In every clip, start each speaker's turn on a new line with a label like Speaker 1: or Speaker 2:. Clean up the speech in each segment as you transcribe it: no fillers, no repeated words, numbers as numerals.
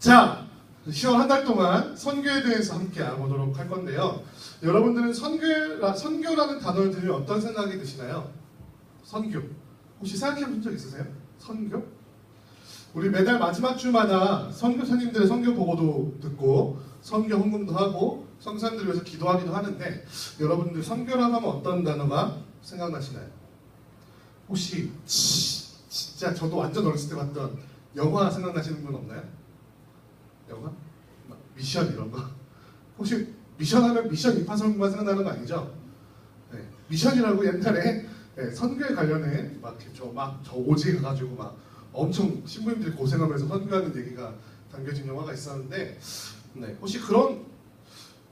Speaker 1: 자, 10월 한 달 동안 선교에 대해서 함께 알아보도록 할 건데요. 여러분들은 선교라는 단어를 들으면 어떤 생각이 드시나요? 선교. 혹시 생각해 본 적 있으세요? 선교? 우리 매달 마지막 주마다 선교사님들의 선교 보고도 듣고 선교 헌금도 하고 선교사님들을 위해서 기도하기도 하는데 여러분들 선교라고 하면 어떤 단어가 생각나시나요? 혹시 진짜 저도 완전 어렸을 때 봤던 영화 생각나시는 분 없나요? 영화? 미션 이런 거? 혹시 미션 하면 미션 임파서블만 생각나는 거 아니죠? 네, 미션이라고 옛날에 네, 선교에 관련해 저 오지에 가가지고 막 엄청 신부님들이 고생하면서 선교하는 얘기가 담겨진 영화가 있었는데 네, 혹시 그런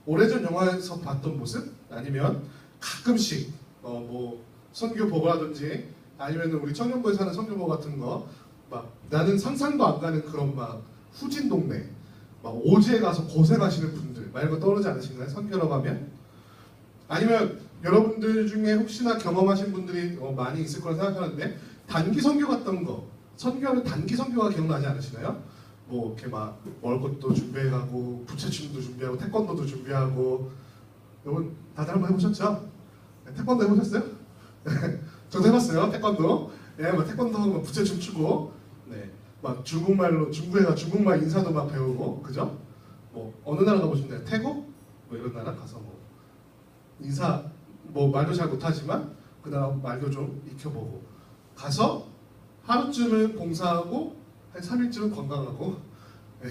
Speaker 1: 오래전 영화에서 봤던 모습? 아니면 가끔씩 뭐 선교 보고라든지 아니면 우리 청년부에서 하는 선교 보고 같은 거 막 나는 상상도 안 가는 그런 막 후진 동네 막 오지에 가서 고생하시는 분들 말고 떠오르지 않으신가요? 선교라고 하면? 아니면 여러분들 중에 혹시나 경험하신 분들이 많이 있을 거라 생각하는데 단기 선교 갔던 거 선교하는 단기 선교가 기억나지 않으시나요? 뭐 이렇게 막 먹을 것도 준비해가고 부채춤도 준비하고 태권도도 준비하고 여러분 다들 한번 해보셨죠? 네, 태권도 해보셨어요? 저도 해봤어요 태권도. 네, 막 태권도 하고 막 부채춤 추고 네, 막 중국말로 중국에 가 중국말 인사도 막 배우고 그죠? 뭐 어느 나라 가보셨나요? 태국? 뭐 이런 나라 가서 뭐 인사 뭐 말도 잘 못하지만 그 나라 말도 좀 익혀보고 가서 하루쯤은 봉사하고 한 3일쯤은 관광하고 네,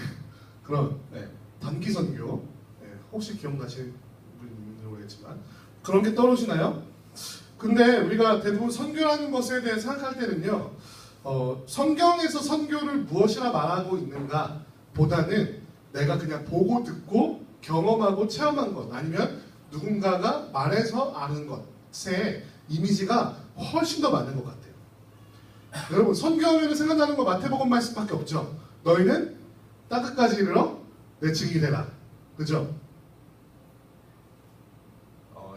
Speaker 1: 그런 네, 단기 선교 네, 혹시 기억나시는 분인지 모르겠지만 그런 게 떠오르시나요? 근데 우리가 대부분 선교라는 것에 대해 생각할 때는요 성경에서 선교를 무엇이라 말하고 있는가 보다는 내가 그냥 보고 듣고 경험하고 체험한 것 아니면 누군가가 말해서 아는 것의 이미지가 훨씬 더 많은 것 같아요. 여러분 선교하면 생각나는 거 마태복음 말씀밖에 없죠. 너희는 땅끝까지 이르러 내 증인이 되라. 그죠?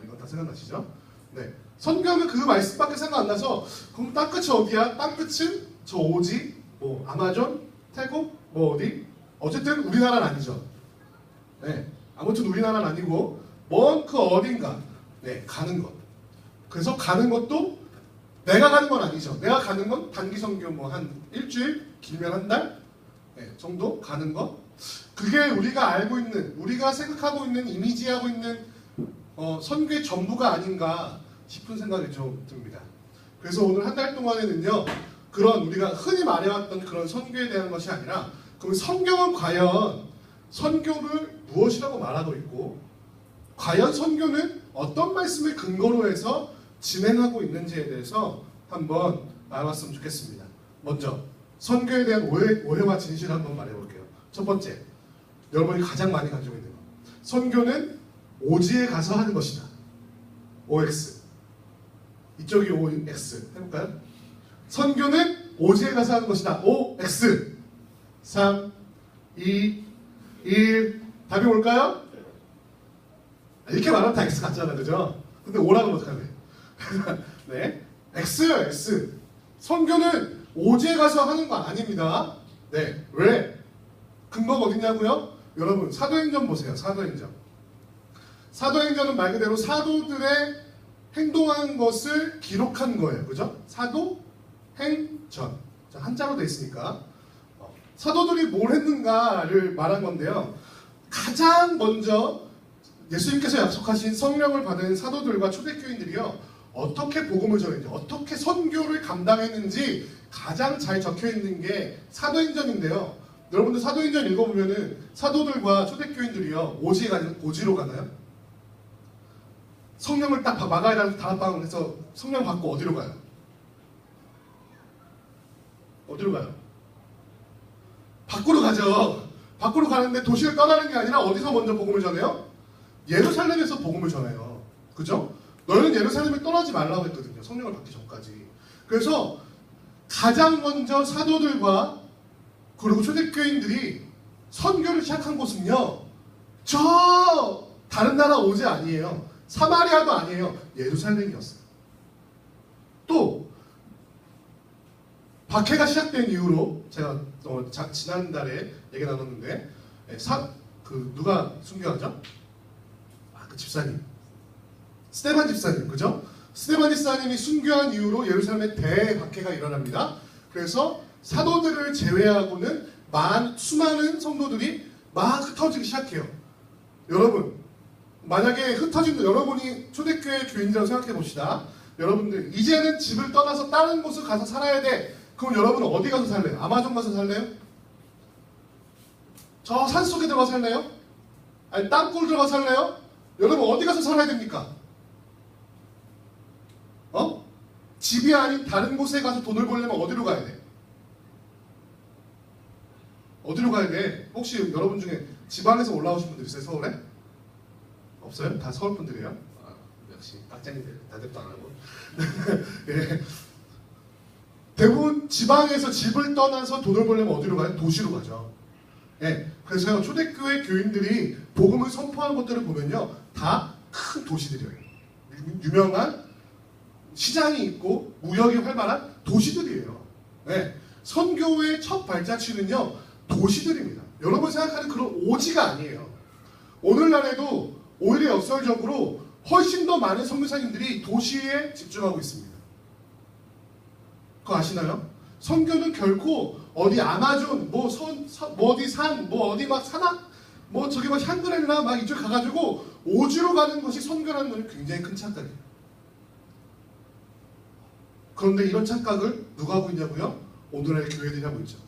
Speaker 1: 이건 다 생각나시죠? 네. 선교하면 그 말씀밖에 생각 안 나서 그럼 땅끝이 어디야? 땅끝은 저 오지? 뭐 아마존? 태국? 뭐 어디? 어쨌든 우리나라는 아니죠. 네. 아무튼 우리나라는 아니고 먼 그 어딘가 네, 가는 것. 그래서 가는 것도 내가 가는 건 아니죠. 내가 가는 건 단기 선교 뭐 한 일주일, 길면 한 달 네, 정도 가는 것. 그게 우리가 알고 있는, 우리가 생각하고 있는, 이미지하고 있는 선교의 전부가 아닌가 싶은 생각이 좀 듭니다. 그래서 오늘 한 달 동안에는요, 그런 우리가 흔히 말해왔던 그런 선교에 대한 것이 아니라, 그럼 성경은 과연 선교를 무엇이라고 말하고 있고, 과연 선교는 어떤 말씀을 근거로 해서 진행하고 있는지에 대해서 한번 알아봤으면 좋겠습니다. 먼저 선교에 대한 오해와 진실을 한번 말해볼게요. 첫 번째, 여러분이 가장 많이 가지고 있는 것. 선교는 오지에 가서 하는 것이다. OX. 이쪽이 OX. 해볼까요? 선교는 오지에 가서 하는 것이다. OX. 3, 2, 1. 답이 뭘까요? 이렇게 말하면 다 X 같잖아. 그죠? 근데 O라고 어떡하네. 네. X요, X. 선교는 오지에 가서 하는 거 아닙니다. 네. 왜? 근거가 어디냐고요? 여러분, 사도행전 보세요. 사도행전. 사도행전은 말 그대로 사도들의 행동한 것을 기록한 거예요. 그죠? 사도행전. 한자로 돼 있으니까. 사도들이 뭘 했는가를 말한 건데요. 가장 먼저 예수님께서 약속하신 성령을 받은 사도들과 초대교인들이요. 어떻게 복음을 전했는지, 어떻게 선교를 감당했는지 가장 잘 적혀 있는 게 사도행전인데요. 여러분들 사도행전 읽어보면은 사도들과 초대교인들이요. 오지로 가나요? 성령을 딱 마가에다 다락방을 해서 성령 받고 어디로 가요? 어디로 가요? 밖으로 가죠. 밖으로 가는데 도시를 떠나는 게 아니라 어디서 먼저 복음을 전해요? 예루살렘에서 복음을 전해요. 그죠? 너희는 예루살렘을 떠나지 말라고 했거든요. 성령을 받기 전까지. 그래서 가장 먼저 사도들과 그리고 초대교인들이 선교를 시작한 곳은요. 저 다른 나라 오지 아니에요. 사마리아도 아니에요. 예루살렘이었어요. 또 박해가 시작된 이후로 제가 지난달에 얘기 나눴는데 누가 순교하죠? 그 집사님, 스데반 집사님, 그죠? 스데반 집사님이 순교한 이후로 예루살렘에 대박해가 일어납니다. 그래서 사도들을 제외하고는 수많은 성도들이 막 흩어지기 시작해요. 여러분, 만약에 여러분이 초대교회 교인이라고 생각해 봅시다. 여러분들 이제는 집을 떠나서 다른 곳을 가서 살아야 돼. 그럼 여러분은 어디 가서 살래요? 아마존 가서 살래요? 저 산속에 들어가 살래요? 아니 땅굴 들어가 살래요? 여러분 어디 가서 살아야 됩니까? 집이 아닌 다른 곳에 가서 돈을 벌려면 어디로 가야 돼? 어디로 가야 돼? 혹시 여러분 중에 지방에서 올라오신 분들 있어요? 서울에? 없어요? 다 서울 분들이에요? 역시 깍쟁이들 대답도 안 하고 예. 대부분 지방에서 집을 떠나서 돈을 벌려면 어디로 가요? 도시로 가죠. 예. 그래서 초대교회 교인들이 복음을 선포한 것들을 보면요 다 큰 도시들이에요. 유명한 시장이 있고 무역이 활발한 도시들이에요. 예. 선교의 첫 발자취는요 도시들입니다. 여러분 생각하는 그런 오지가 아니에요. 오늘날에도 오히려 역설적으로 훨씬 더 많은 선교사님들이 도시에 집중하고 있습니다. 그거 아시나요? 선교는 결코 어디 아마존, 어디 산, 어디 막 산악, 저기 막 샹그릴라 막 이쪽 가가지고 오지로 가는 것이 선교라는 것은 굉장히 큰 착각이에요. 그런데 이런 착각을 누가 하고 있냐고요? 오늘날 교회들이 하고 있죠.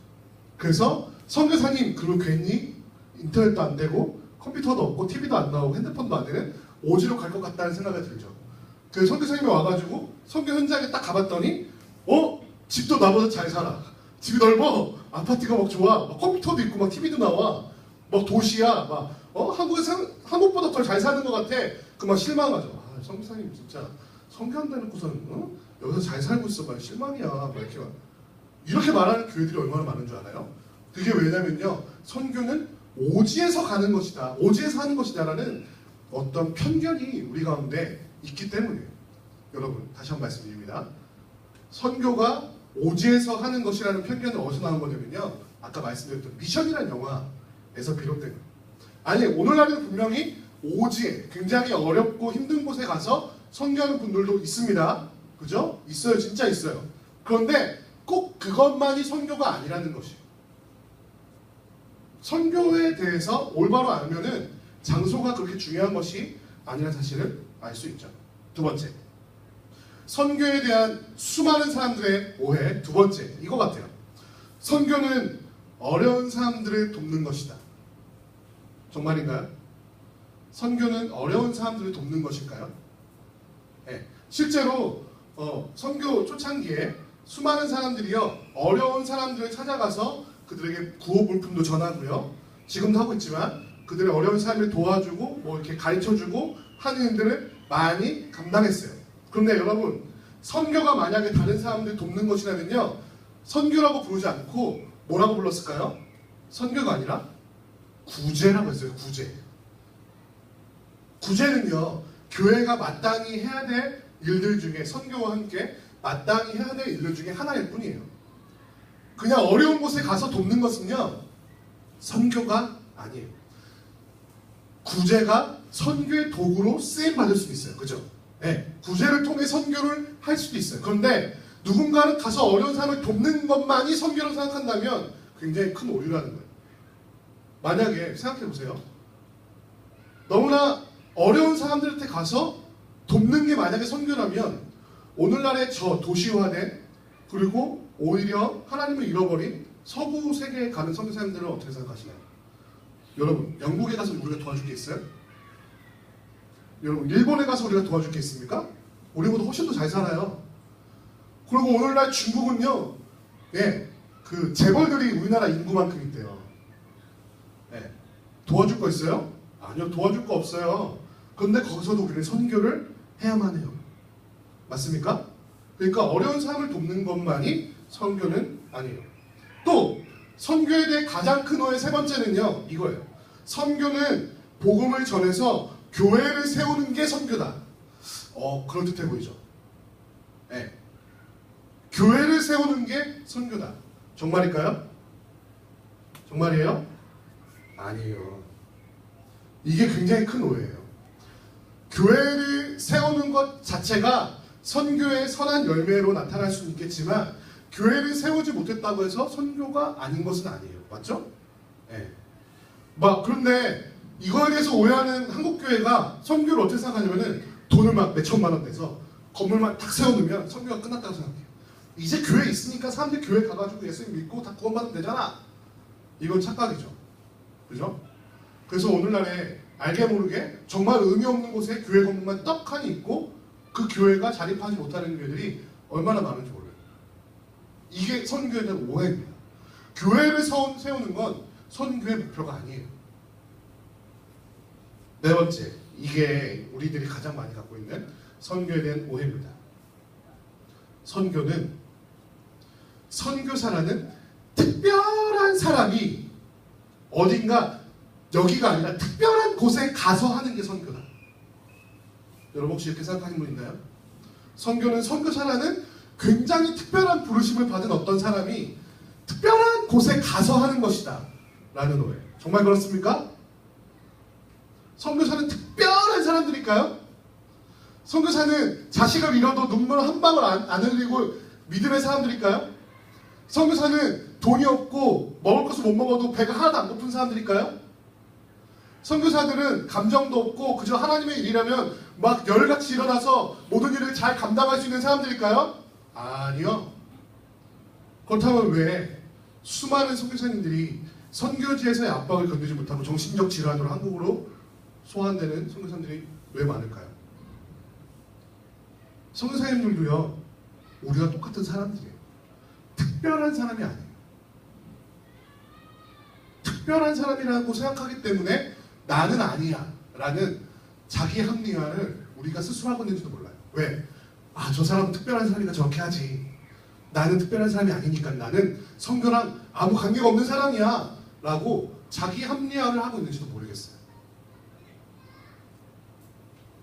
Speaker 1: 그래서 선교사님 그리고 괜히 인터넷도 안 되고 컴퓨터도 없고 TV도 안 나오고 핸드폰도 안 되는 오지로 갈 것 같다는 생각이 들죠. 그래서 선교사님이 와가지고 선교 현장에 딱 가봤더니 집도 나보다 잘 살아. 집이 넓어. 아파트가 막 좋아. 막 컴퓨터도 있고 막 TV도 나와. 막 도시야. 한국보다 더 잘 사는 것 같아. 막 실망하죠. 선교사님 진짜 선교한다 놓고서는 여기서 잘 살고 있어. 막 실망이야. 막 이렇게 말하는 교회들이 얼마나 많은 줄 알아요? 그게 왜냐면요. 선교는 오지에서 가는 것이다. 오지에서 하는 것이다라는 어떤 편견이 우리 가운데 있기 때문이에요. 여러분 다시 한 번 말씀드립니다. 선교가 오지에서 하는 것이라는 편견은 어디서 나온 거냐면요. 아까 말씀드렸던 미션이라는 영화에서 비롯된 거예요. 아니 오늘날에는 분명히 오지에 굉장히 어렵고 힘든 곳에 가서 선교하는 분들도 있습니다. 그죠? 있어요. 진짜 있어요. 그런데 꼭 그것만이 선교가 아니라는 것이에요. 선교에 대해서 올바로 알면은 장소가 그렇게 중요한 것이 아니라는 사실을 알 수 있죠. 두 번째, 선교에 대한 수많은 사람들의 오해. 두 번째, 이거 같아요. 선교는 어려운 사람들을 돕는 것이다. 정말인가요? 선교는 어려운 사람들을 돕는 것일까요? 네. 실제로 선교 초창기에 수많은 사람들이요 어려운 사람들을 찾아가서 그들에게 구호 물품도 전하고요. 지금도 하고 있지만 그들의 어려운 삶을 도와주고 이렇게 가르쳐주고 하는 일들을 많이 감당했어요. 그런데 여러분 선교가 만약에 다른 사람들을 돕는 것이라면요 선교라고 부르지 않고 뭐라고 불렀을까요? 선교가 아니라 구제라고 했어요. 구제는요 교회가 마땅히 해야 될 일들 중에 선교와 함께 마땅히 해야 될 일들 중에 하나일 뿐이에요. 그냥 어려운 곳에 가서 돕는 것은요 선교가 아니에요. 구제가 선교의 도구로 쓰임받을 수도 있어요. 그죠? 네. 구제를 통해 선교를 할 수도 있어요. 그런데 누군가는 가서 어려운 사람을 돕는 것만이 선교라고 생각한다면 굉장히 큰 오류라는 거예요. 만약에 생각해보세요. 너무나 어려운 사람들한테 가서 돕는 게 만약에 선교라면 오늘날의 저 도시화된 그리고 오히려 하나님을 잃어버린 서구 세계에 가는 선교사님들은 어떻게 생각하시나요? 여러분 영국에 가서 우리가 도와줄 게 있어요? 여러분 일본에 가서 우리가 도와줄 게 있습니까? 우리보다 훨씬 더 잘 살아요. 그리고 오늘날 중국은요 그 재벌들이 우리나라 인구만큼 있대요. 도와줄 거 있어요? 아니요, 도와줄 거 없어요. 그런데 거기서도 우리는 선교를 해야만 해요. 맞습니까? 그러니까 어려운 사람을 돕는 것만이 선교는 아니에요. 또 선교에 대해 가장 큰 오해 세 번째는요 이거예요. 선교는 복음을 전해서 교회를 세우는 게 선교다. 그럴듯해 보이죠? 교회를 세우는 게 선교다. 정말일까요? 정말이에요? 아니에요. 이게 굉장히 큰 오해예요. 교회를 세우는 것 자체가 선교의 선한 열매로 나타날 수는 있겠지만 교회를 세우지 못했다고 해서 선교가 아닌 것은 아니에요. 맞죠? 네. 그런데 이거에 대해서 오해하는 한국교회가 선교를 어떻게 생각하냐면은 돈을 막 몇천만 원 내서 건물만 딱 세워놓으면 선교가 끝났다고 생각해요. 이제 교회 있으니까 사람들이 교회 가가지고 예수님 믿고 다 구원받으면 되잖아. 이건 착각이죠. 그죠? 그래서 오늘날에 알게 모르게 정말 의미 없는 곳에 교회 건물만 떡하니 있고 그 교회가 자립하지 못하는 교회들이 얼마나 많은지 몰라요. 이게 선교에 대한 오해입니다. 교회를 세우는 건 선교의 목표가 아니에요. 네 번째, 이게 우리들이 가장 많이 갖고 있는 선교에 대한 오해입니다. 선교는 선교사라는 특별한 사람이 어딘가 여기가 아니라 특별한 곳에 가서 하는 게 선교다. 여러분 혹시 이렇게 생각하는 분 있나요? 선교는 선교사라는 굉장히 특별한 부르심을 받은 어떤 사람이 특별한 곳에 가서 하는 것이다 라는 오해. 정말 그렇습니까? 선교사는 특별한 사람들일까요? 선교사는 자식을 잃어도 눈물 한 방울 안 흘리고 믿음의 사람들일까요? 선교사는 돈이 없고 먹을 것을 못 먹어도 배가 하나도 안 고픈 사람들일까요? 선교사들은 감정도 없고 그저 하나님의 일이라면 막 열같이 일어나서 모든 일을 잘 감당할 수 있는 사람들일까요? 아니요. 그렇다면 왜 수많은 선교사님들이 선교지에서의 압박을 견디지 못하고 정신적 질환으로 한국으로 소환되는 선교사님들이 왜 많을까요? 선교사님들도요, 우리가 똑같은 사람들이에요. 특별한 사람이 아니에요. 특별한 사람이라고 생각하기 때문에 나는 아니야 라는 자기 합리화를 우리가 스스로 하고 있는지도 몰라요. 왜? 저 사람은 특별한 사람이니까 저렇게 하지. 나는 특별한 사람이 아니니까 나는 선교랑 아무 관계가 없는 사람이야 라고 자기 합리화를 하고 있는지도 모르겠어요.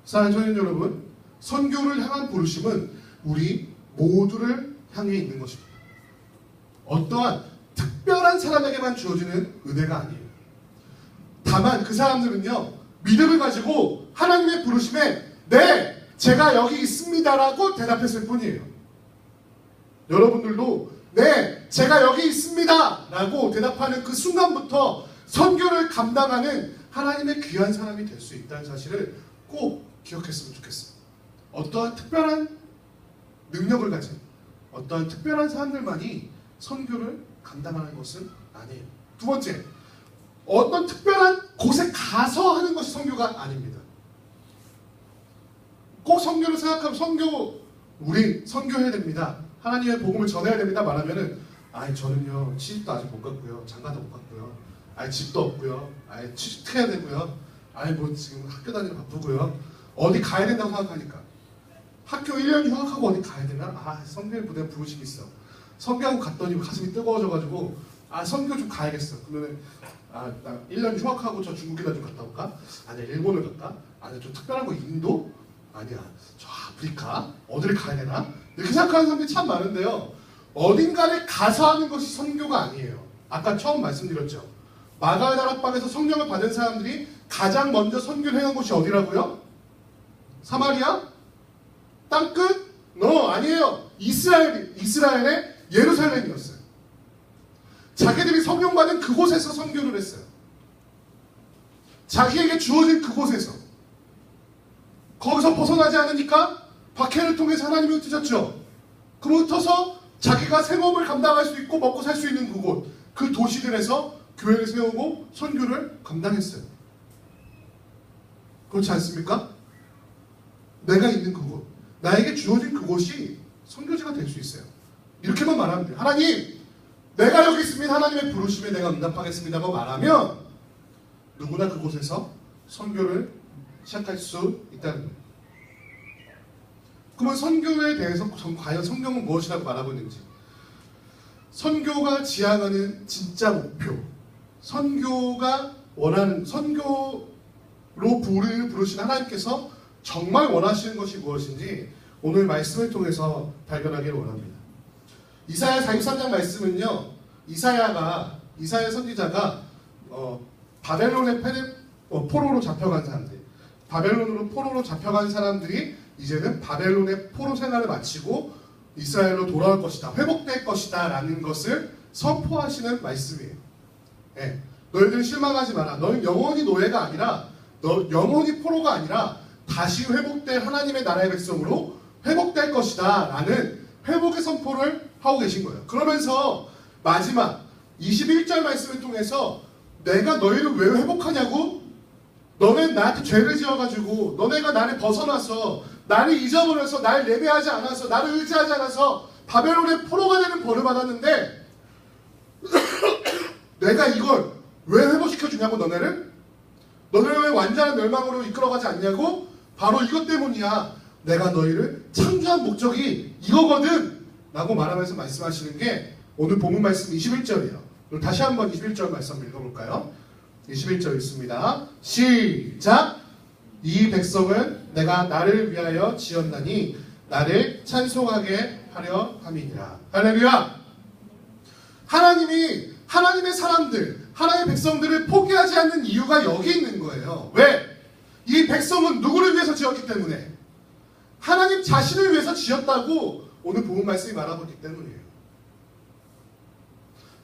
Speaker 1: 사랑하는 청년 여러분, 선교를 향한 부르심은 우리 모두를 향해 있는 것입니다. 어떠한 특별한 사람에게만 주어지는 은혜가 아니에요. 다만 그 사람들은요, 믿음을 가지고 하나님의 부르심에 네, 제가 여기 있습니다라고 대답했을 뿐이에요. 여러분들도 네, 제가 여기 있습니다 라고 대답하는 그 순간부터 선교를 감당하는 하나님의 귀한 사람이 될 수 있다는 사실을 꼭 기억했으면 좋겠어요. 어떠한 특별한 능력을 가진 어떠한 특별한 사람들만이 선교를 감당하는 것은 아니에요. 두 번째, 어떤 특별한 곳에 가서 하는 것이 선교가 아닙니다. 꼭 선교를 생각하면 우리 선교해야 됩니다. 하나님의 복음을 전해야 됩니다. 말하면은 저는요 시집도 아직 못 갔고요, 장가도 못 갔고요, 집도 없고요, 취직해야 되고요, 지금 학교 다니는 바쁘고요, 어디 가야 된다고 생각하니까 학교 1년 휴학하고 어디 가야 되나? 선교의 무대에 부르심이 있어. 선교하고 갔더니 가슴이 뜨거워져가지고 선교 좀 가야겠어. 그러면 나 1년 휴학하고 저 중국에다 좀 갔다 올까? 아니야, 일본을 갈까? 아니야, 좀 특별한 거 인도? 아니야, 저 아프리카? 어디를 가야 되나? 이렇게 생각하는 사람들이 참 많은데요, 어딘가를 가서 하는 것이 선교가 아니에요. 아까 처음 말씀드렸죠. 마가의 다락방에서 성령을 받은 사람들이 가장 먼저 선교를 행한 곳이 어디라고요? 사마리아? 땅끝? 아니에요. 이스라엘의 예루살렘이었어요. 자기들이 성령 받은 그곳에서 선교를 했어요. 자기에게 주어진 그곳에서. 거기서 벗어나지 않으니까 박해를 통해서 하나님이 흩으셨죠. 그부터서 자기가 생업을 감당할 수 있고 먹고 살 수 있는 그곳, 그 도시들에서 교회를 세우고 선교를 감당했어요. 그렇지 않습니까? 내가 있는 그곳, 나에게 주어진 그곳이 선교지가 될 수 있어요. 이렇게만 말하면 돼요. 하나님, 내가 여기 있습니다. 하나님의 부르심에 내가 응답하겠습니다고 말하면 누구나 그곳에서 선교를 시작할 수 있다는 거예요. 그러면 선교에 대해서 과연 성경은 무엇이라고 말하고 있는지, 선교가 지향하는 진짜 목표, 선교가 원하는, 선교로 부르신 하나님께서 정말 원하시는 것이 무엇인지 오늘 말씀을 통해서 발견하기를 원합니다. 이사야 43장 말씀은요. 이사야 선지자가 바벨론의 포로로 잡혀간 사람들, 바벨론으로 포로로 잡혀간 사람들이 이제는 바벨론의 포로 생활을 마치고 이스라엘로 돌아올 것이다, 회복될 것이다 라는 것을 선포하시는 말씀이에요. 예. 너희들 실망하지 마라. 너희 영원히 노예가 아니라, 너 영원히 포로가 아니라 다시 회복될 하나님의 나라의 백성으로 회복될 것이다 라는 회복의 선포를 하고 계신 거예요. 그러면서 마지막 21절 말씀을 통해서 내가 너희를 왜 회복하냐고? 너네 나한테 죄를 지어가지고 너네가 나를 벗어나서 나를 잊어버려서 나를 예배하지 않아서 나를 의지하지 않아서 바벨론의 포로가 되는 벌을 받았는데 내가 이걸 왜 회복시켜주냐고? 너네를 왜 완전한 멸망으로 이끌어가지 않냐고? 바로 이것 때문이야. 내가 너희를 창조한 목적이 이거거든 라고 말하면서 말씀하시는 게 오늘 본문 말씀 21절이에요. 다시 한번 21절 말씀 읽어볼까요? 21절 읽습니다. 시작! 이 백성은 내가 나를 위하여 지었나니 나를 찬송하게 하려 함이니라. 할렐루야! 하나님이 하나님의 사람들, 하나님의 백성들을 포기하지 않는 이유가 여기 있는 거예요. 왜? 이 백성은 누구를 위해서 지었기 때문에, 하나님 자신을 위해서 지었다고 오늘 본문 말씀이 말하고 있기 때문이에요.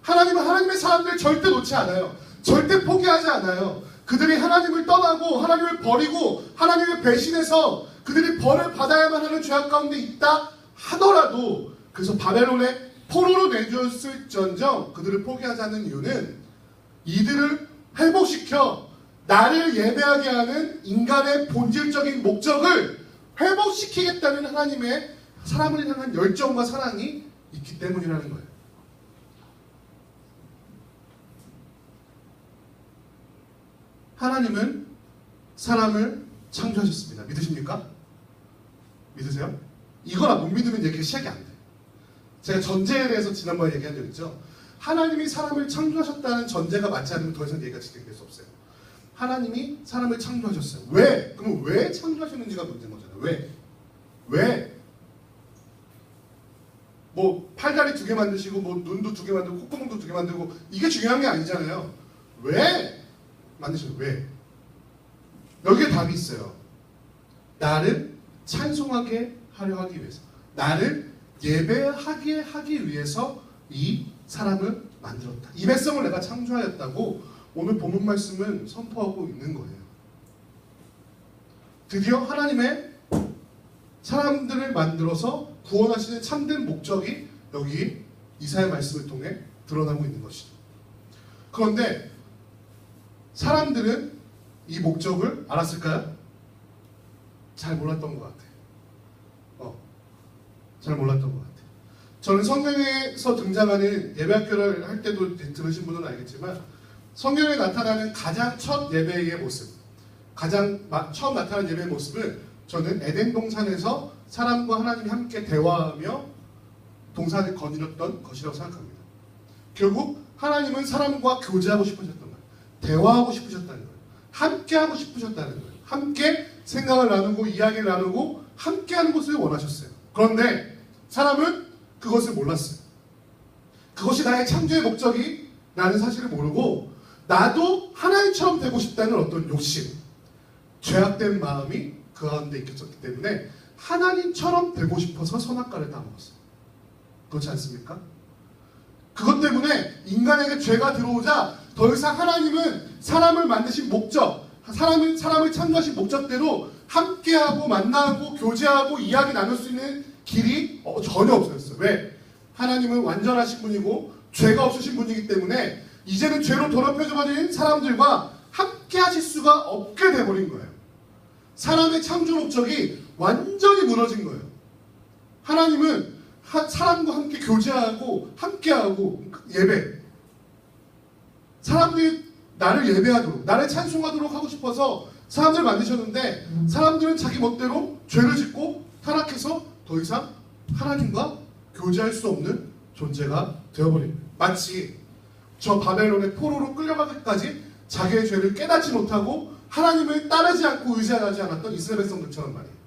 Speaker 1: 하나님은 하나님의 사람들을 절대 놓지 않아요. 절대 포기하지 않아요. 그들이 하나님을 떠나고 하나님을 버리고 하나님을 배신해서 그들이 벌을 받아야만 하는 죄악 가운데 있다 하더라도, 그래서 바벨론의 포로로 내줬을전정 그들을 포기하지 않는 이유는 이들을 회복시켜 나를 예배하게 하는 인간의 본질적인 목적을 회복시키겠다는 하나님의 사람을 향한 열정과 사랑이 있기 때문이라는 거예요. 하나님은 사람을 창조하셨습니다. 믿으십니까? 믿으세요? 이거나 못 믿으면 얘기가 시작이 안 돼. 제가 전제에 대해서 지난번에 얘기한 적 있죠. 하나님이 사람을 창조하셨다는 전제가 맞지 않으면 더 이상 얘기가 진행될 수 없어요. 하나님이 사람을 창조하셨어요. 왜? 그럼 왜 창조하셨는지가 문제인 거잖아요. 왜? 뭐 팔다리 2개 만드시고 뭐 눈도 2개 만들고 콧구멍도 2개 만들고 이게 중요한 게 아니잖아요. 왜 만드셨어요? 왜? 여기에 답이 있어요. 나를 찬송하게 하려 하기 위해서, 나를 예배하게 하기 위해서 이 사람을 만들었다. 이 백성을 내가 창조하였다고 오늘 본문 말씀은 선포하고 있는 거예요. 드디어 하나님의 사람들을 만들어서 구원하시는 참된 목적이 여기 이사야 말씀을 통해 드러나고 있는 것이죠. 그런데 사람들은 이 목적을 알았을까요? 잘 몰랐던 것 같아요. 잘 몰랐던 것 같아요. 저는 성경에서 등장하는 예배학교를 할 때도 들으신 분은 알겠지만, 성경에 나타나는 가장 첫 예배의 모습, 가장 처음 나타나는 예배의 모습을 저는 에덴 동산에서 사람과 하나님이 함께 대화하며 동산을 거닐었던 것이라고 생각합니다. 결국 하나님은 사람과 교제하고 싶으셨던 거예요. 대화하고 싶으셨다는 거예요. 함께 하고 싶으셨다는 거예요. 함께 생각을 나누고 이야기를 나누고 함께 하는 것을 원하셨어요. 그런데 사람은 그것을 몰랐어요. 그것이 나의 창조의 목적이라는 사실을 모르고 나도 하나님처럼 되고 싶다는 어떤 욕심, 죄악된 마음이 그 가운데 있었기 때문에 하나님처럼 되고 싶어서 선악과를 따먹었어요. 그렇지 않습니까? 그것 때문에 인간에게 죄가 들어오자 더 이상 하나님은 사람을 만드신 목적, 사람을 창조하신 목적대로 함께하고 만나고 교제하고 이야기 나눌 수 있는 길이 전혀 없어졌어요. 왜? 하나님은 완전하신 분이고 죄가 없으신 분이기 때문에 이제는 죄로 더럽혀져버린 사람들과 함께 하실 수가 없게 돼버린 거예요. 사람의 창조 목적이 완전히 무너진 거예요. 하나님은 사람과 함께 교제하고 함께하고 예배, 사람들이 나를 예배하도록, 나를 찬송하도록 하고 싶어서 사람들을 만드셨는데 사람들은 자기 멋대로 죄를 짓고 타락해서 더 이상 하나님과 교제할 수 없는 존재가 되어버린 거예요. 마치 저 바벨론의 포로로 끌려가기까지 자기의 죄를 깨닫지 못하고 하나님을 따르지 않고 의지하지 않았던 이스라엘 백성들처럼 말이에요.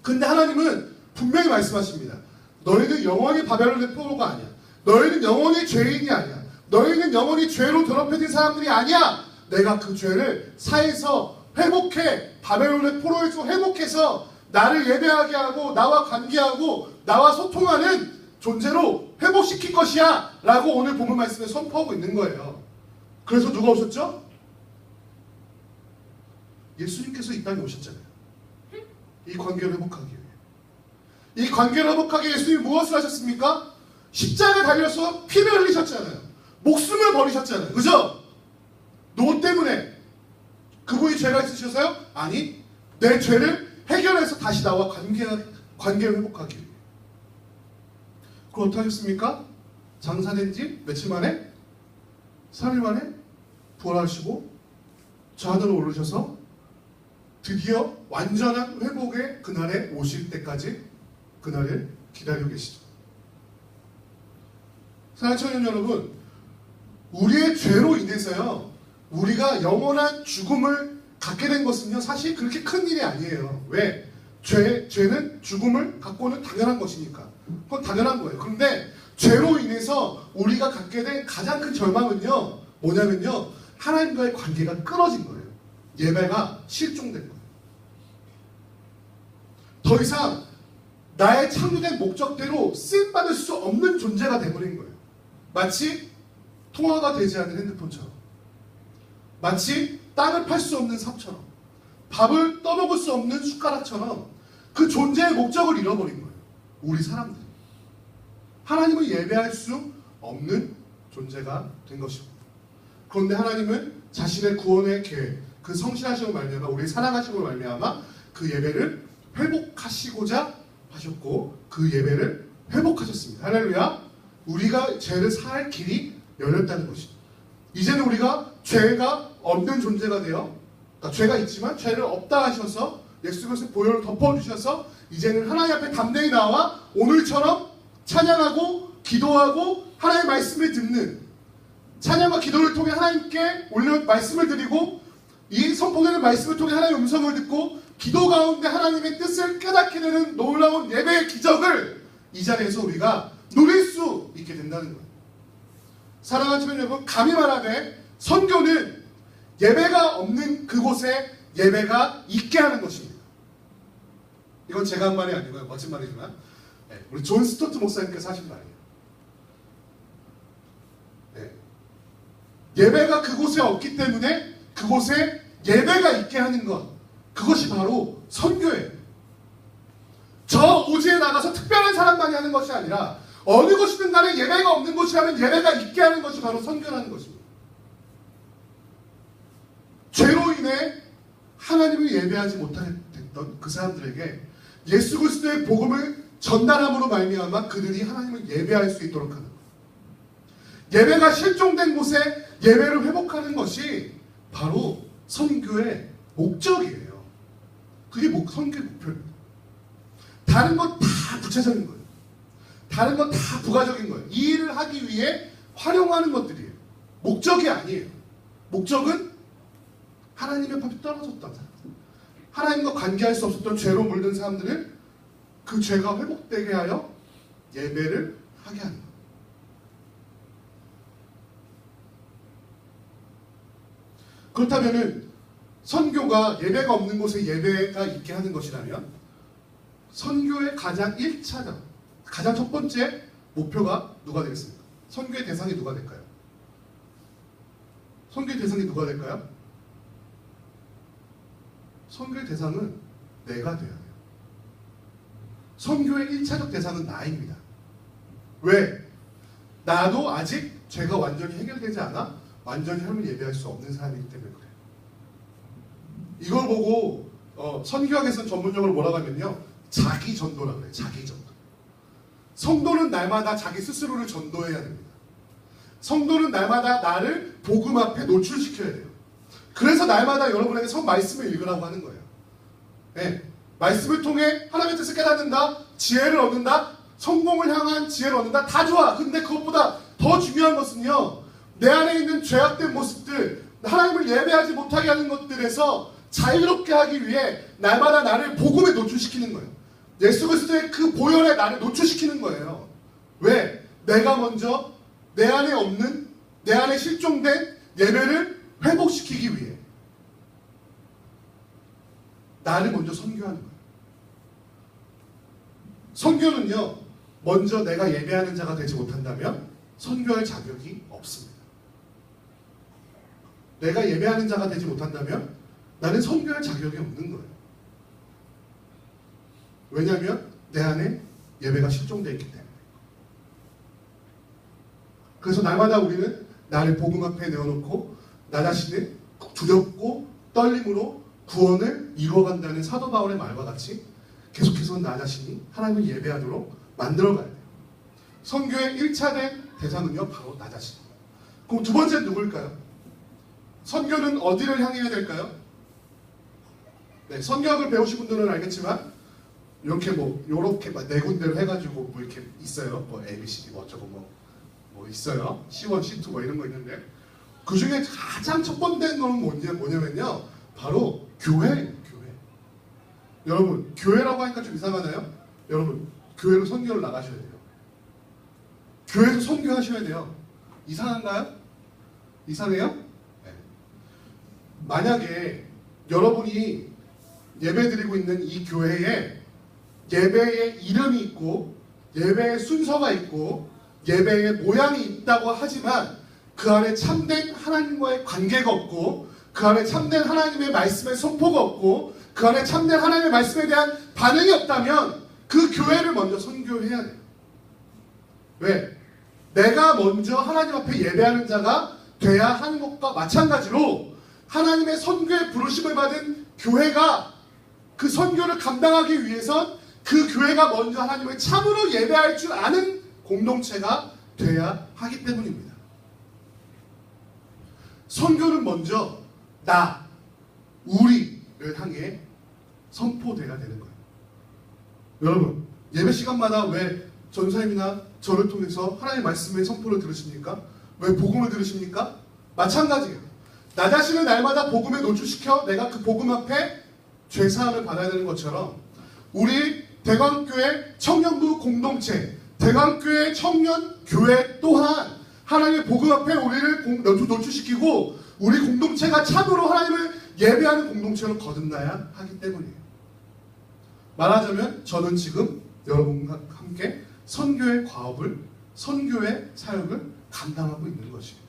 Speaker 1: 근데 하나님은 분명히 말씀하십니다. 너희는 영원히 바벨론의 포로가 아니야. 너희는 영원히 죄인이 아니야. 너희는 영원히 죄로 더럽혀진 사람들이 아니야. 내가 그 죄를 사해서 회복해, 바벨론의 포로에서 회복해서 나를 예배하게 하고 나와 관계하고 나와 소통하는 존재로 회복시킬 것이야 라고 오늘 본문 말씀에 선포하고 있는 거예요. 그래서 누가 오셨죠? 예수님께서 이 땅에 오셨잖아요. 이 관계를 회복하기 위해. 이 관계를 회복하기 위해 예수님이 무엇을 하셨습니까? 십자가에 달려서 피를 흘리셨잖아요. 목숨을 버리셨잖아요. 그죠? 너 때문에 그분이 죄가 있으셔서요? 아니, 내 죄를 해결해서 다시 나와 관계를 회복하기 위해. 그럼 어떻게 하셨습니까? 장사된 지 며칠 만에? 3일 만에 부활하시고 저 하늘로 오르셔서 드디어 완전한 회복의 그날에 오실 때까지 그날을 기다리고 계시죠. 사랑하는 청년 여러분, 우리의 죄로 인해서요, 우리가 영원한 죽음을 갖게 된 것은요, 사실 그렇게 큰 일이 아니에요. 왜? 죄는 죽음을 갖고는 당연한 것이니까. 그건 당연한 거예요. 그런데 죄로 인해서 우리가 갖게 된 가장 큰 절망은요, 뭐냐면요, 하나님과의 관계가 끊어진 거예요. 예배가 실종된 거예요. 더 이상 나의 창조된 목적대로 쓰임받을 수 없는 존재가 되어버린 거예요. 마치 통화가 되지 않는 핸드폰처럼, 마치 땅을 팔 수 없는 삽처럼, 밥을 떠먹을 수 없는 숟가락처럼 그 존재의 목적을 잃어버린 거예요. 우리 사람들이. 하나님을 예배할 수 없는 존재가 된 것입니다. 그런데 하나님은 자신의 구원의 계획, 그 성실하심을 말미암아, 우리 사랑하심을 말미암아 그 예배를 회복하시고자 하셨고 그 예배를 회복하셨습니다. 할렐루야. 우리가 죄를 사할 길이 열렸다는 것입니다. 이제는 우리가 죄가 없는 존재가 되어, 그러니까 죄가 있지만 죄를 없다 하셔서 예수 그리스도의 보혈을 덮어주셔서 이제는 하나님 앞에 담대히 나와 오늘처럼 찬양하고 기도하고 하나님의 말씀을 듣는, 찬양과 기도를 통해 하나님께 올려 말씀을 드리고 이 선포되는 말씀을 통해 하나님의 음성을 듣고 기도 가운데 하나님의 뜻을 깨닫게 되는 놀라운 예배의 기적을 이 자리에서 우리가 누릴 수 있게 된다는 거예요. 사랑하는 청년 여러분, 감히 말하되 선교는 예배가 없는 그곳에 예배가 있게 하는 것입니다. 이건 제가 한 말이 아니고요. 멋진 말이지만 우리 존 스토트 목사님께서 하신 말이에요. 예배가 그곳에 없기 때문에 그곳에 예배가 있게 하는 것, 그것이 바로 선교예요. 저 오지에 나가서 특별한 사람만이 하는 것이 아니라 어느 곳이든 간에 예배가 없는 곳이라면 예배가 있게 하는 것이 바로 선교라는 것입니다. 죄로 인해 하나님을 예배하지 못하게 됐던 그 사람들에게 예수 그리스도의 복음을 전달함으로 말미암아 그들이 하나님을 예배할 수 있도록 하는 거예요. 예배가 실종된 곳에 예배를 회복하는 것이 바로 선교의 목적이에요. 그게 선교의 목표입니다. 다른 건 다 부차적인 거예요. 다른 건 다 부가적인 거예요. 이 일을 하기 위해 활용하는 것들이에요. 목적이 아니에요. 목적은 하나님의 법이 떨어졌다. 하나님과 관계할 수 없었던 죄로 물든 사람들을 그 죄가 회복되게 하여 예배를 하게 하는 거예요. 그렇다면은 선교가 예배가 없는 곳에 예배가 있게 하는 것이라면 선교의 가장 1차적, 가장 첫 번째 목표가 누가 되겠습니까? 선교의 대상이 누가 될까요? 선교의 대상이 누가 될까요? 선교의 대상은 내가 돼야 돼요. 선교의 1차적 대상은 나입니다. 왜? 나도 아직 죄가 완전히 해결되지 않아 완전히 하나님을 예배할 수 없는 사람이기 때문에 그래요. 이걸 보고 선교학에서는 전문용어로 뭐라고 하면요, 자기 전도라고 그래요. 자기 전도. 성도는 날마다 자기 스스로를 전도해야 됩니다. 성도는 날마다 나를 복음 앞에 노출시켜야 돼요. 그래서 날마다 여러분에게 말씀을 읽으라고 하는 거예요. 네. 말씀을 통해 하나님의 뜻을 깨닫는다, 지혜를 얻는다, 성공을 향한 지혜를 얻는다, 다 좋아. 근데 그것보다 더 중요한 것은요, 내 안에 있는 죄악된 모습들, 하나님을 예배하지 못하게 하는 것들에서 자유롭게 하기 위해 날마다 나를 복음에 노출시키는 거예요. 예수 그리스도의 그 보혈에 나를 노출시키는 거예요. 왜? 내가 먼저 내 안에 없는, 내 안에 실종된 예배를 회복시키기 위해 나를 먼저 선교하는 거예요. 선교는요, 먼저 내가 예배하는 자가 되지 못한다면 선교할 자격이 없습니다. 내가 예배하는 자가 되지 못한다면 나는 선교할 자격이 없는 거예요. 왜냐하면 내 안에 예배가 실종되어 있기 때문에. 그래서 날마다 우리는 나를 복음 앞에 내어놓고 나 자신을 두렵고 떨림으로 구원을 이루어간다는 사도 바울의 말과 같이 계속해서 나 자신이 하나님을 예배하도록 만들어가야 돼요. 선교의 1차 된 대상은요, 바로 나 자신입니다. 그럼 두 번째는 누굴까요? 선교는 어디를 향해야 될까요? 네, 선교학을 배우신 분들은 알겠지만 이렇게 요렇게 네 군데로 해가지고 이렇게 있어요. ABCD 어쩌고 뭐 있어요. C1, C2 이런 거 있는데 그 중에 가장 첫 번째 건 뭐냐면요, 바로 교회예요. 교회. 여러분, 교회라고 하니까 좀 이상하나요? 여러분, 교회로 선교를 나가셔야 돼요. 교회에서 선교하셔야 돼요. 이상한가요? 이상해요? 네. 만약에 여러분이 예배드리고 있는 이 교회에 예배의 이름이 있고 예배의 순서가 있고 예배의 모양이 있다고 하지만 그 안에 참된 하나님과의 관계가 없고 그 안에 참된 하나님의 말씀의 선포가 없고 그 안에 참된 하나님의 말씀에 대한 반응이 없다면 그 교회를 먼저 선교해야 돼요. 왜? 내가 먼저 하나님 앞에 예배하는 자가 돼야 하는 것과 마찬가지로 하나님의 선교에 부르심을 받은 교회가 그 선교를 감당하기 위해선 그 교회가 먼저 하나님을 참으로 예배할 줄 아는 공동체가 돼야 하기 때문입니다. 선교는 먼저 나, 우리를 향해 선포돼야 되는 거예요. 여러분, 예배 시간마다 왜 전사님이나 저를 통해서 하나님의 말씀의 선포를 들으십니까? 왜 복음을 들으십니까? 마찬가지예요. 나 자신을 날마다 복음에 노출시켜 내가 그 복음 앞에 죄사함을 받아야 되는 것처럼 우리 대광교회 청년부 공동체, 대광교회 청년교회 또한 하나님의 복음 앞에 우리를 노출시키고 우리 공동체가 참으로 하나님을 예배하는 공동체로 거듭나야 하기 때문이에요. 말하자면 저는 지금 여러분과 함께 선교의 과업을, 선교의 사역을 감당하고 있는 것입니다.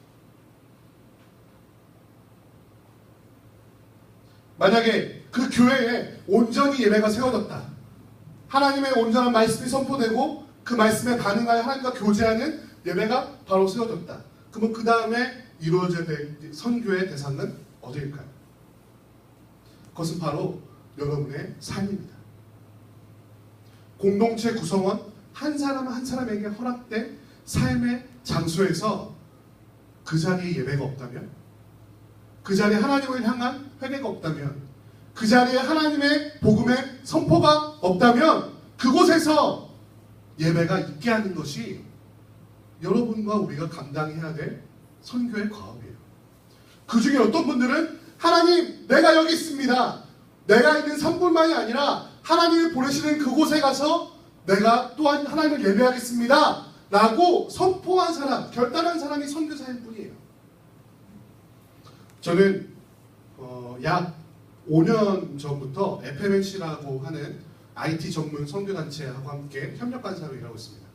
Speaker 1: 만약에 그 교회에 온전히 예배가 세워졌다. 하나님의 온전한 말씀이 선포되고 그 말씀에 반응하여 하나님과 교제하는 예배가 바로 세워졌다. 그러면 그 다음에 이루어져야 될 선교의 대상은 어디일까요? 그것은 바로 여러분의 삶입니다. 공동체 구성원 한 사람 한 사람에게 허락된 삶의 장소에서 그 자리에 예배가 없다면, 그 자리에 하나님을 향한 회개가 없다면, 그 자리에 하나님의 복음의 선포가 없다면 그곳에서 예배가 있게 하는 것이 여러분과 우리가 감당해야 될 선교의 과업이에요. 그 중에 어떤 분들은 하나님, 내가 여기 있습니다. 내가 있는 산불만이 아니라 하나님이 보내시는 그곳에 가서 내가 또한 하나님을 예배하겠습니다 라고 선포한 사람, 결단한 사람이 선교사일 뿐이에요. 저는 약 5년 전부터 FMNC라고 하는 IT 전문 선교단체하고 함께 협력간사로 일하고 있습니다.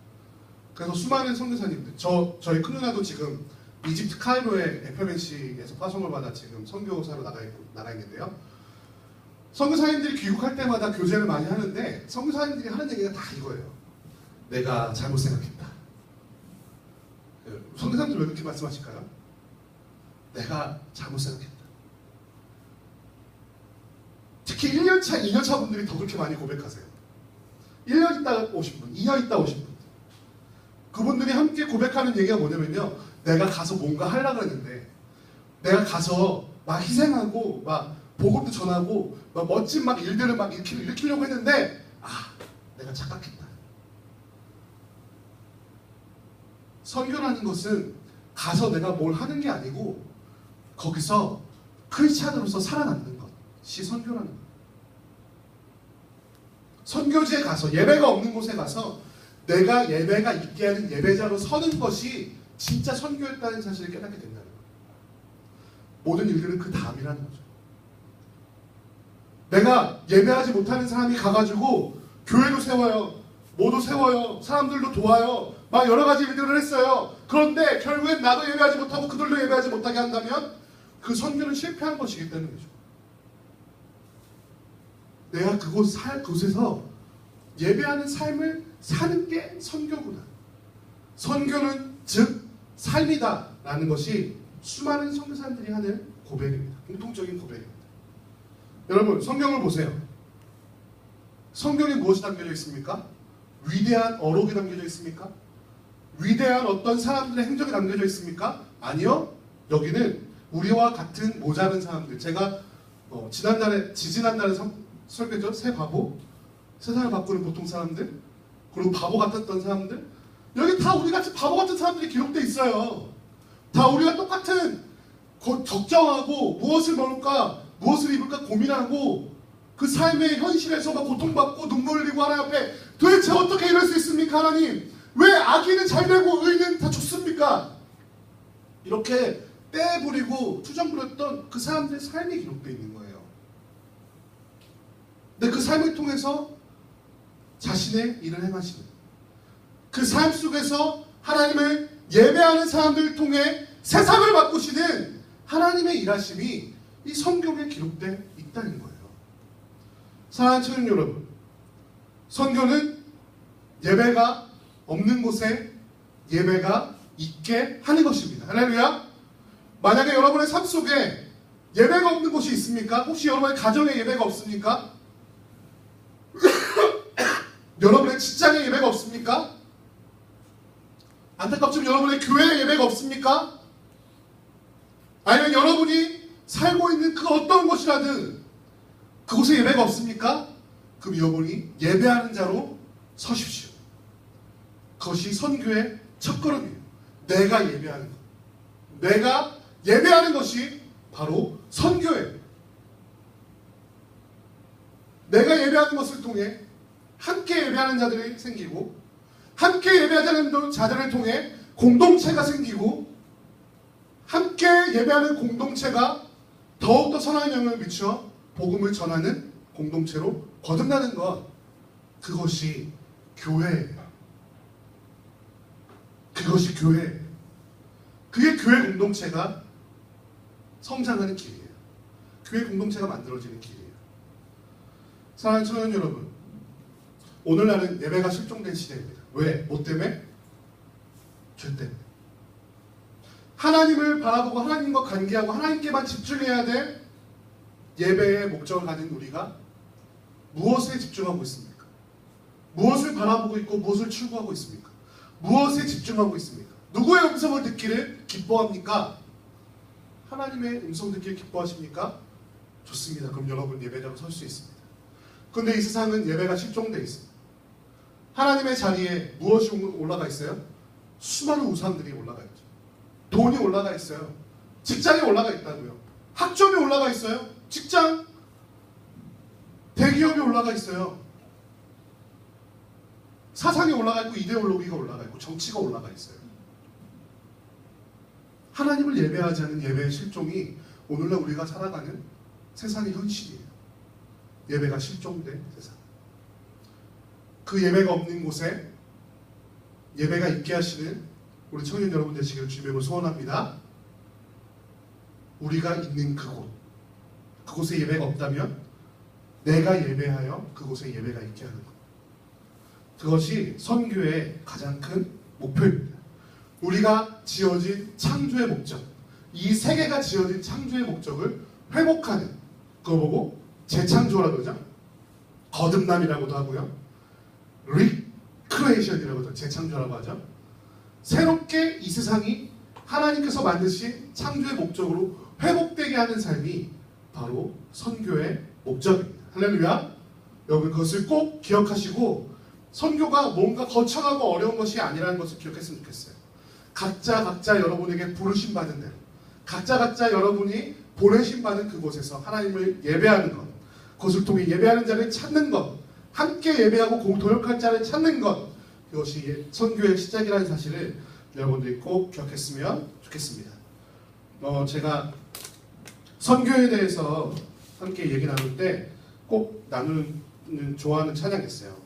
Speaker 1: 그래서 수많은 선교사님들, 저희 큰 누나도 지금 이집트 카이로의 FMNC에서 파송을 받아 지금 선교사로 나가 있는데요. 선교사님들이 귀국할 때마다 교제를 많이 하는데 선교사님들이 하는 얘기가 다 이거예요. 내가 잘못 생각했다. 선교사님들 왜 그렇게 말씀하실까요? 내가 잘못 생각했다. 특히 1년차, 2년차 분들이 더 그렇게 많이 고백하세요. 1년 있다 오신 분, 2년 있다 오신 분. 그분들이 함께 고백하는 얘기가 뭐냐면요. 내가 가서 뭔가 하려고 했는데 내가 가서 막 희생하고 막 복음도 전하고 막 멋진 막 일들을 막 일으키려고 했는데 내가 착각했다. 선교라는 것은 가서 내가 뭘 하는 게 아니고 거기서 크리스찬으로서 살아남는 것이 선교라는 거예요. 선교지에 가서 예배가 없는 곳에 가서 내가 예배가 있게 하는 예배자로 서는 것이 진짜 선교였다는 사실을 깨닫게 된다는 거예요. 모든 일들은 그 다음이라는 거죠. 내가 예배하지 못하는 사람이 가가지고 교회도 세워요. 뭐도 세워요. 사람들도 도와요. 막 여러 가지 일들을 했어요. 그런데 결국엔 나도 예배하지 못하고 그들도 예배하지 못하게 한다면 그 선교는 실패한 것이기 때문에 거죠. 내가 그곳에서 예배하는 삶을 사는 게 선교구나. 선교는 즉 삶이다 라는 것이 수많은 선교사님들이 하는 고백입니다. 공통적인 고백입니다. 여러분 성경을 보세요. 성경에 무엇이 담겨져 있습니까? 위대한 어록이 담겨져 있습니까? 위대한 어떤 사람들의 행적이 담겨져 있습니까? 아니요. 여기는 우리와 같은 모자른 사람들. 제가 지지난달에 설교죠. 새 바보, 세상을 바꾸는 보통 사람들, 그리고 바보 같았던 사람들. 여기 다 우리같이 바보 같은 사람들이 기록되어 있어요. 다 우리가 똑같은 적정하고 무엇을 먹을까, 무엇을 입을까 고민하고 그 삶의 현실에서 막 고통받고 눈물 흘리고 하나님 앞에 도대체 어떻게 이럴 수 있습니까 하나님? 왜 악인은 잘 되고 의인은 다 죽습니까? 이렇게 떼 부리고 투정 부렸던 그 사람들의 삶이 기록되어 있는 거예요. 근데 그 삶을 통해서 자신의 일을 행하시는 그 삶 속에서 하나님을 예배하는 사람들을 통해 세상을 바꾸시는 하나님의 일하심이 이 성경에 기록되어 있다는 거예요. 사랑하는 청년 여러분, 선교는 예배가 없는 곳에 예배가 있게 하는 것입니다. 할렐루야. 만약에 여러분의 삶 속에 예배가 없는 곳이 있습니까? 혹시 여러분의 가정에 예배가 없습니까? 여러분의 직장에 예배가 없습니까? 안타깝지만 여러분의 교회에 예배가 없습니까? 아니면 여러분이 살고 있는 그 어떤 곳이라든 그곳에 예배가 없습니까? 그럼 여러분이 예배하는 자로 서십시오. 그것이 선교의 첫걸음이에요. 내가 예배하는 것. 내가 예배하는 것이 바로 선교예요. 내가 예배하는 것을 통해 함께 예배하는 자들이 생기고 함께 예배하는 자들을 통해 공동체가 생기고 함께 예배하는 공동체가 더욱더 선한 영향을 미쳐 복음을 전하는 공동체로 거듭나는 것, 그것이 교회예요. 그것이 교회예요. 그게 교회 공동체가 성장하는 길이에요. 교회 공동체가 만들어지는 길이에요. 사랑하는 청년 여러분, 오늘날은 예배가 실종된 시대입니다. 왜? 뭐 때문에? 죄 때문에. 하나님을 바라보고 하나님과 관계하고 하나님께만 집중해야 될 예배의 목적을 가진 우리가 무엇에 집중하고 있습니까? 무엇을 바라보고 있고 무엇을 추구하고 있습니까? 무엇에 집중하고 있습니까? 누구의 음성을 듣기를 기뻐합니까? 하나님의 음성 듣기를 기뻐하십니까? 좋습니다. 그럼 여러분 예배자로 설 수 있습니다. 그런데 이 세상은 예배가 실종되어 있습니다. 하나님의 자리에 무엇이 올라가 있어요? 수많은 우상들이 올라가 있죠. 돈이 올라가 있어요. 직장에 올라가 있다고요. 학점이 올라가 있어요. 직장, 대기업이 올라가 있어요. 사상이 올라가 있고 이데올로기가 올라가 있고 정치가 올라가 있어요. 하나님을 예배하지 않는 예배의 실종이 오늘날 우리가 살아가는 세상의 현실이에요. 예배가 실종된 세상. 그 예배가 없는 곳에 예배가 있게 하시는 우리 청년 여러분 되시기를 주님으로 소원합니다. 우리가 있는 그곳에 예배가 없다면 내가 예배하여 그곳에 예배가 있게 하는 것. 그것이 선교의 가장 큰 목표입니다. 우리가 지어진 창조의 목적, 이 세계가 지어진 창조의 목적을 회복하는, 그거 보고 재창조라고 그러죠. 거듭남이라고도 하고요. 리크리에이션이라고 하죠. 재창조라고 하죠. 새롭게 이 세상이 하나님께서 만드신 창조의 목적으로 회복되게 하는 삶이 바로 선교의 목적입니다. 할렐루야. 여러분 그것을 꼭 기억하시고 선교가 뭔가 거창하고 어려운 것이 아니라는 것을 기억했으면 좋겠어요. 각자 여러분에게 부르심 받은 대로 각자 여러분이 보내심 받은 그곳에서 하나님을 예배하는 것, 그것을 통해 예배하는 자를 찾는 것, 함께 예배하고 동역할 자를 찾는 것, 그것이 선교의 시작이라는 사실을 여러분들이 꼭 기억했으면 좋겠습니다. 제가 선교에 대해서 함께 얘기 나눌 때 꼭 나누는 좋아하는 찬양이 있어요.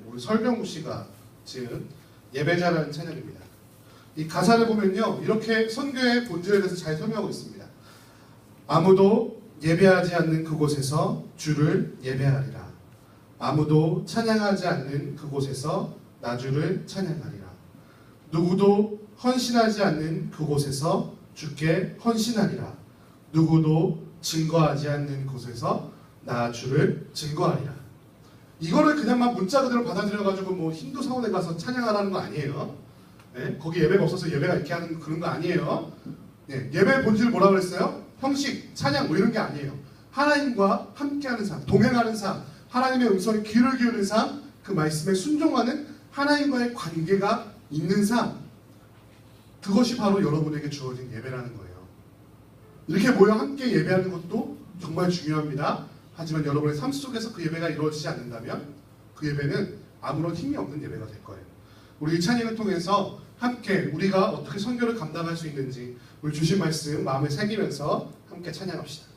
Speaker 1: 우리 설병구 씨가 지은 예배자라는 찬양입니다. 이 가사를 보면요, 이렇게 선교의 본질에 대해서 잘 설명하고 있습니다. 아무도 예배하지 않는 그곳에서 주를 예배하리라. 아무도 찬양하지 않는 그곳에서 나 주를 찬양하리라. 누구도 헌신하지 않는 그곳에서 주께 헌신하리라. 누구도 증거하지 않는 곳에서 나 주를 증거하리라. 이거를 그냥만 문자 그대로 받아들여가지고 뭐 힌두 사원에 가서 찬양하라는 거 아니에요. 네? 거기 예배가 없어서 예배가 이렇게 하는 그런 거 아니에요. 네, 예배의 본질 뭐라고 그랬어요? 형식, 찬양 뭐 이런 게 아니에요. 하나님과 함께하는 삶, 동행하는 삶, 하나님의 음성에 귀를 기울이는 삶, 그 말씀에 순종하는 하나님과의 관계가 있는 삶, 그것이 바로 여러분에게 주어진 예배라는 거예요. 이렇게 모여 함께 예배하는 것도 정말 중요합니다. 하지만 여러분의 삶 속에서 그 예배가 이루어지지 않는다면 그 예배는 아무런 힘이 없는 예배가 될 거예요. 우리 이 찬양을 통해서 함께 우리가 어떻게 선교를 감당할 수 있는지 우리 주신 말씀 마음에 새기면서 함께 찬양합시다.